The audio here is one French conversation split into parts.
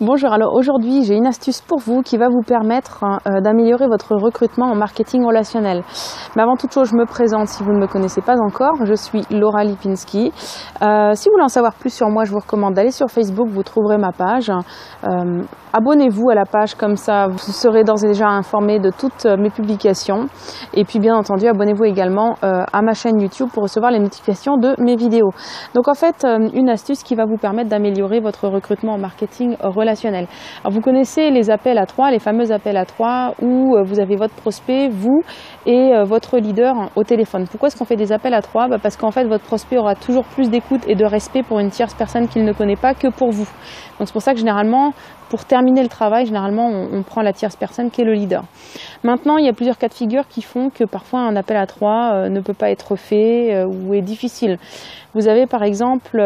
Bonjour, alors aujourd'hui j'ai une astuce pour vous qui va vous permettre d'améliorer votre recrutement en marketing relationnel. Mais avant toute chose, je me présente si vous ne me connaissez pas encore, je suis Laura Lipinski. Si vous voulez en savoir plus sur moi, je vous recommande d'aller sur Facebook, vous trouverez ma page. Abonnez-vous à la page, comme ça vous serez d'ores et déjà informé de toutes mes publications. Et puis bien entendu, abonnez-vous également à ma chaîne YouTube pour recevoir les notifications de mes vidéos. Donc en fait, une astuce qui va vous permettre d'améliorer votre recrutement en marketing relationnel. Alors vous connaissez les appels à 3, les fameux appels à 3 où vous avez votre prospect, vous et votre leader au téléphone. Pourquoi est-ce qu'on fait des appels à 3 ? Parce qu'en fait votre prospect aura toujours plus d'écoute et de respect pour une tierce personne qu'il ne connaît pas que pour vous. Donc c'est pour ça que généralement, pour terminer le travail, généralement on prend la tierce personne qui est le leader. Maintenant, il y a plusieurs cas de figure qui font que parfois un appel à 3 ne peut pas être fait ou est difficile. Vous avez par exemple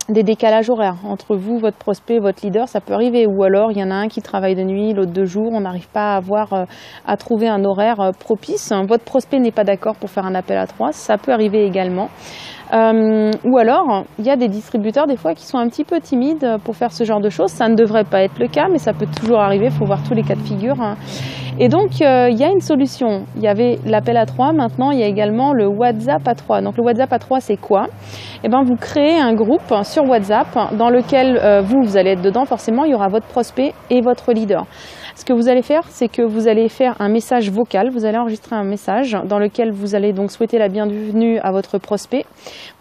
des décalages horaires entre vous, votre prospect et votre leader, ça peut arriver. Ou alors, il y en a un qui travaille de nuit, l'autre de jour, on n'arrive pas à trouver un horaire propice. Votre prospect n'est pas d'accord pour faire un appel à 3, ça peut arriver également. Ou alors, il y a des distributeurs des fois qui sont un petit peu timides pour faire ce genre de choses. Ça ne devrait pas être le cas, mais ça peut toujours arriver, il faut voir tous les cas de figure. Et donc, il y a une solution. Il y avait l'appel à 3, maintenant il y a également le WhatsApp à 3. Donc le WhatsApp à 3, c'est quoi ? Eh bien, vous créez un groupe sur WhatsApp dans lequel vous allez être dedans. Forcément, il y aura votre prospect et votre leader. Ce que vous allez faire, c'est que vous allez faire un message vocal. Vous allez enregistrer un message dans lequel vous allez donc souhaiter la bienvenue à votre prospect.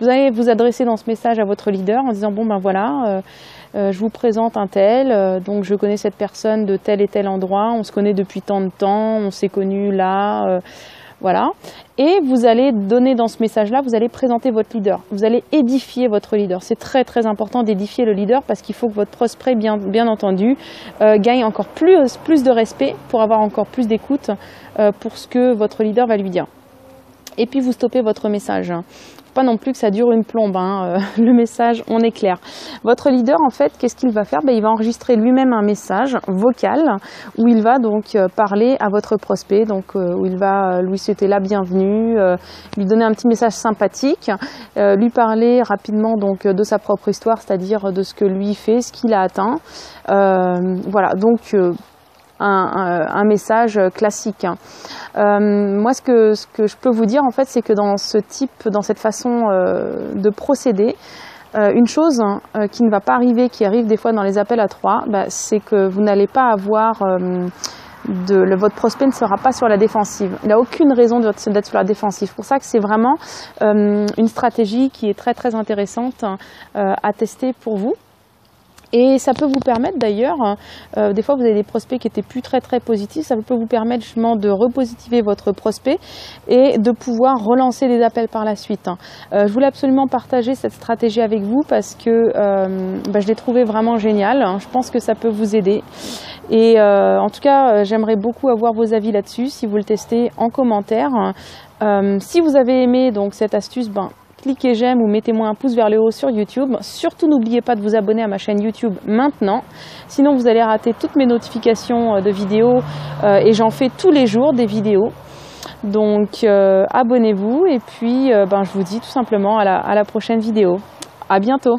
Vous allez vous adresser dans ce message à votre leader en disant « Bon ben voilà, je vous présente un tel, donc je connais cette personne de tel et tel endroit, on se connaît depuis tant de temps, on s'est connus là, voilà. » Et vous allez donner dans ce message-là, vous allez présenter votre leader. Vous allez édifier votre leader. C'est très très important d'édifier le leader parce qu'il faut que votre prospect, bien entendu, gagne encore plus de respect pour avoir encore plus d'écoute pour ce que votre leader va lui dire. Et puis vous stoppez votre message. Pas non plus que ça dure une plombe, le message, on est clair. Votre leader, en fait, qu'est-ce qu'il va faire ? Il va enregistrer lui-même un message vocal où il va donc parler à votre prospect, donc où il va lui souhaiter la bienvenue, lui donner un petit message sympathique, lui parler rapidement donc de sa propre histoire, c'est-à-dire de ce que lui fait, ce qu'il a atteint. Voilà, donc un message classique. Moi, ce que je peux vous dire, en fait, c'est que dans cette façon de procéder, une chose qui ne va pas arriver, qui arrive des fois dans les appels à 3, c'est que vous n'allez pas avoir votre prospect ne sera pas sur la défensive. Il n'a aucune raison d'être sur la défensive. C'est pour ça que c'est vraiment une stratégie qui est très très intéressante à tester pour vous. Et ça peut vous permettre d'ailleurs, des fois vous avez des prospects qui étaient plus très positifs, ça peut vous permettre justement de repositiver votre prospect et de pouvoir relancer des appels par la suite. Je voulais absolument partager cette stratégie avec vous parce que je l'ai trouvé vraiment géniale. Je pense que ça peut vous aider. Et en tout cas, j'aimerais beaucoup avoir vos avis là-dessus, si vous le testez en commentaire. Si vous avez aimé donc cette astuce, cliquez j'aime ou mettez-moi un pouce vers le haut sur YouTube. Surtout, n'oubliez pas de vous abonner à ma chaîne YouTube maintenant. Sinon, vous allez rater toutes mes notifications de vidéos et j'en fais tous les jours des vidéos. Donc, abonnez-vous et puis je vous dis tout simplement à la prochaine vidéo. À bientôt.